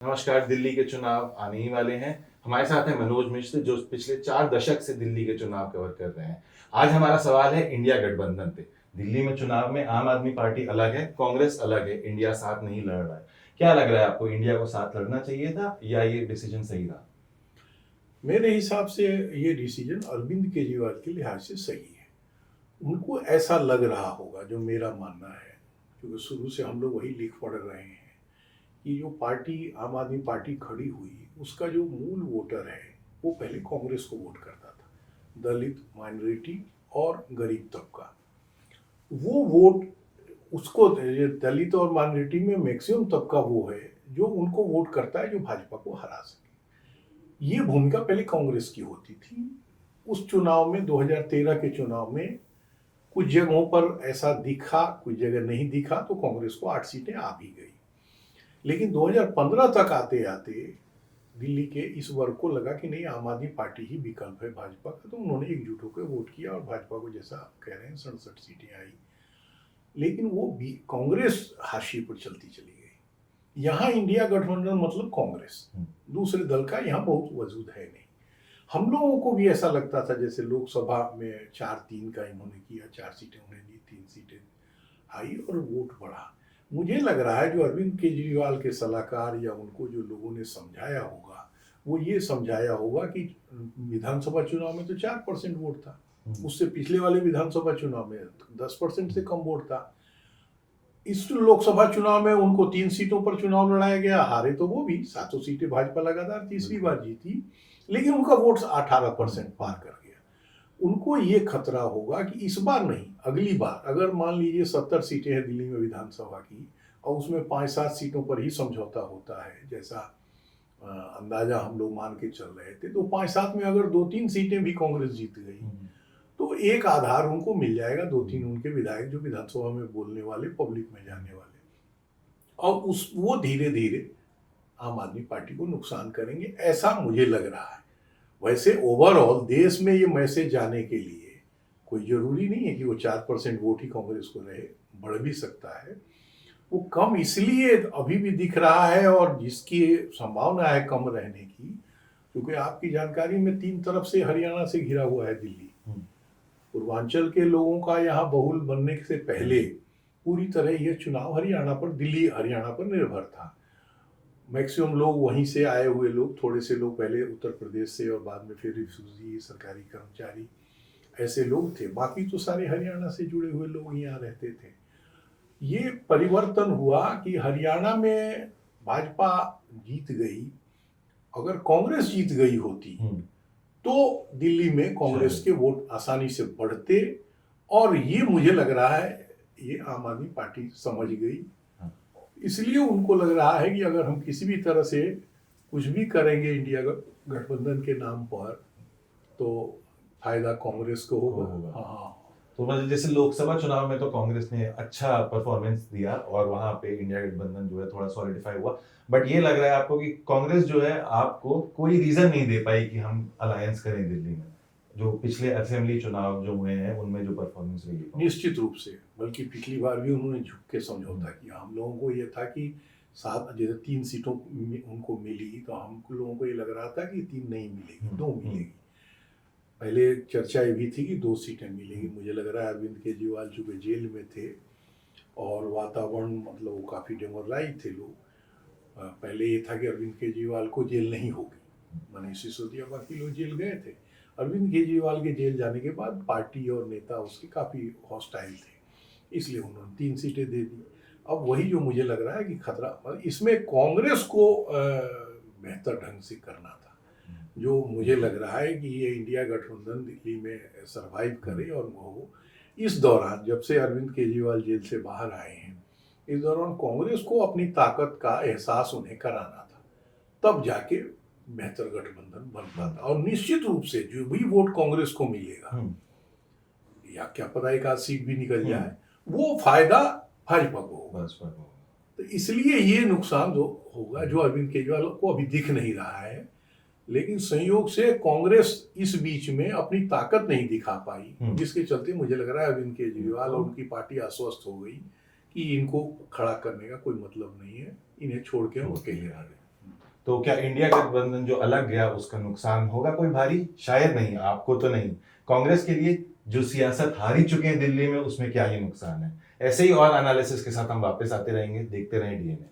नमस्कार। दिल्ली के चुनाव आने ही वाले हैं। हमारे साथ हैं मनोज मिश्र जो पिछले 4 दशक से दिल्ली के चुनाव कवर कर रहे हैं। आज हमारा सवाल है इंडिया गठबंधन पे। दिल्ली में चुनाव में आम आदमी पार्टी अलग है, कांग्रेस अलग है, इंडिया साथ नहीं लड़ रहा है। क्या लग रहा है आपको, इंडिया को साथ लड़ना चाहिए था या ये डिसीजन सही रहा? मेरे हिसाब से ये डिसीजन अरविंद केजरीवाल के लिहाज से सही है। उनको ऐसा लग रहा होगा, जो मेरा मानना है, क्योंकि शुरू से हम लोग वही लिख पढ़ रहे हैं कि जो पार्टी आम आदमी पार्टी खड़ी हुई, उसका जो मूल वोटर है वो पहले कांग्रेस को वोट करता था। दलित, माइनॉरिटी और गरीब तबका, वो वोट उसको, दलित और माइनॉरिटी में मैक्सिमम तबका वो है जो उनको वोट करता है जो भाजपा को हरा सके। ये भूमिका पहले कांग्रेस की होती थी। उस चुनाव में 2013 के चुनाव में कुछ जगहों पर ऐसा दिखा, कुछ जगह नहीं दिखा, तो कांग्रेस को 8 सीटें आ भी गई। लेकिन 2015 तक आते आते दिल्ली के इस वर्ग को लगा कि नहीं, आम आदमी पार्टी ही विकल्प है भाजपा का, तो उन्होंने एकजुट होकर वोट किया और भाजपा को, जैसा आप कह रहे हैं, 67 सीटें आई। लेकिन वो भी कांग्रेस हाशिए पर चलती चली गई। यहाँ इंडिया गठबंधन मतलब कांग्रेस, दूसरे दल का यहाँ बहुत वजूद है नहीं। हम लोगों को भी ऐसा लगता था, जैसे लोकसभा में 4-3 का इन्होंने किया, 4 सीटें उन्हें दी, 3 सीटें आई और वोट बढ़ा। मुझे लग रहा है जो अरविंद केजरीवाल के सलाहकार या उनको जो लोगों ने समझाया होगा, वो ये समझाया होगा कि विधानसभा चुनाव में तो 4% वोट था, उससे पिछले वाले विधानसभा चुनाव में 10% से कम वोट था। इस लोकसभा चुनाव में उनको 3 सीटों पर चुनाव लड़ाया गया, हारे तो वो भी, 7 सीटें भाजपा लगातार तीसरी बार जीती, लेकिन उनका वोट 18% पार कर गया। उनको ये खतरा होगा कि इस बार नहीं, अगली बार अगर मान लीजिए 70 सीटें हैं दिल्ली में विधानसभा की और उसमें 5-7 सीटों पर ही समझौता होता है, जैसा अंदाजा हम लोग मान के चल रहे थे, तो 5-7 में अगर 2-3 सीटें भी कांग्रेस जीत गई तो एक आधार उनको मिल जाएगा, 2-3 उनके विधायक जो विधानसभा में बोलने वाले, पब्लिक में जाने वाले, और वो धीरे धीरे आम आदमी पार्टी को नुकसान करेंगे, ऐसा मुझे लग रहा है। वैसे ओवरऑल देश में ये मैसेज जाने के लिए कोई जरूरी नहीं है कि वो 4% वोट ही कांग्रेस को रहे, बढ़ भी सकता है। वो कम इसलिए अभी भी दिख रहा है, और जिसकी संभावना है कम रहने की, क्योंकि आपकी जानकारी में 3 तरफ से हरियाणा से घिरा हुआ है दिल्ली। पूर्वांचल के लोगों का यहाँ बहुल बनने से पहले पूरी तरह यह चुनाव हरियाणा पर, दिल्ली हरियाणा पर निर्भर था। मैक्सिमम लोग वहीं से आए हुए लोग, थोड़े से लोग पहले उत्तर प्रदेश से और बाद में फिर रिफ्यूजी, सरकारी कर्मचारी, ऐसे लोग थे। बाकी तो सारे हरियाणा से जुड़े हुए लोग यहाँ रहते थे। ये परिवर्तन हुआ कि हरियाणा में भाजपा जीत गई। अगर कांग्रेस जीत गई होती तो दिल्ली में कांग्रेस के वोट आसानी से बढ़ते, और ये मुझे लग रहा है ये आम आदमी पार्टी समझ गई। इसलिए उनको लग रहा है कि अगर हम किसी भी तरह से कुछ भी करेंगे इंडिया गठबंधन के नाम पर, तो फायदा कांग्रेस को होगा। हाँ, तो मतलब जैसे लोकसभा चुनाव में तो कांग्रेस ने अच्छा परफॉर्मेंस दिया और वहां पे इंडिया गठबंधन जो है थोड़ा सॉलिडिफाई हुआ, बट ये लग रहा है आपको कि कांग्रेस जो है आपको कोई रीजन नहीं दे पाई कि हम अलायंस करें दिल्ली में, जो पिछले असेंबली चुनाव जो हुए हैं उनमें जो परफॉर्मेंस रही है? निश्चित रूप से, बल्कि पिछली बार भी उन्होंने झुक के समझौता किया। हम लोगों को ये था कि 7 जैसे 3 सीटों उनको मिली, तो हम लोगों को ये लग रहा था कि 3 नहीं मिलेगी, 2 मिलेगी। पहले चर्चा ये भी थी कि 2 सीटें मिलेगी। मुझे लग रहा है अरविंद केजरीवाल चूंकि जेल में थे और वातावरण मतलब वो काफ़ी डेमोरलाइज थे लोग, पहले ये था कि अरविंद केजरीवाल को जेल नहीं होगी, मनीष सिसोदिया बाकी लोग जेल गए थे। अरविंद केजरीवाल के जेल जाने के बाद पार्टी और नेता उसके काफ़ी हॉस्टाइल थे, इसलिए उन्होंने 3 सीटें दे दी। अब वही जो मुझे लग रहा है कि खतरा इसमें कांग्रेस को बेहतर ढंग से करना था। जो मुझे लग रहा है कि ये इंडिया गठबंधन दिल्ली में सरवाइव करे, और वो इस दौरान जब से अरविंद केजरीवाल जेल से बाहर आए हैं, इस दौरान कांग्रेस को अपनी ताकत का एहसास उन्हें कराना था, तब जाके बेहतर गठबंधन बन पाता। और निश्चित रूप से जो भी वोट कांग्रेस को मिलेगा, या क्या पता एक आध सीट भी निकल जाए, वो फायदा भाजपा को होगा। तो इसलिए ये नुकसान जो होगा, जो अरविंद केजरीवाल को अभी दिख नहीं रहा है, लेकिन संयोग से कांग्रेस इस बीच में अपनी ताकत नहीं दिखा पाई, जिसके चलते मुझे लग रहा है अरविंद केजरीवाल और उनकी पार्टी आश्वस्त हो गई कि इनको खड़ा करने का कोई मतलब नहीं है, इन्हें छोड़ के हम अकेले आ गए। तो क्या इंडिया गठबंधन जो अलग गया उसका नुकसान होगा कोई भारी? शायद नहीं, आपको तो नहीं, कांग्रेस के लिए जो सियासत हारी चुके हैं दिल्ली में उसमें क्या ही नुकसान है। ऐसे ही और एनालिसिस के साथ हम वापस आते रहेंगे, देखते रहें डीएनए।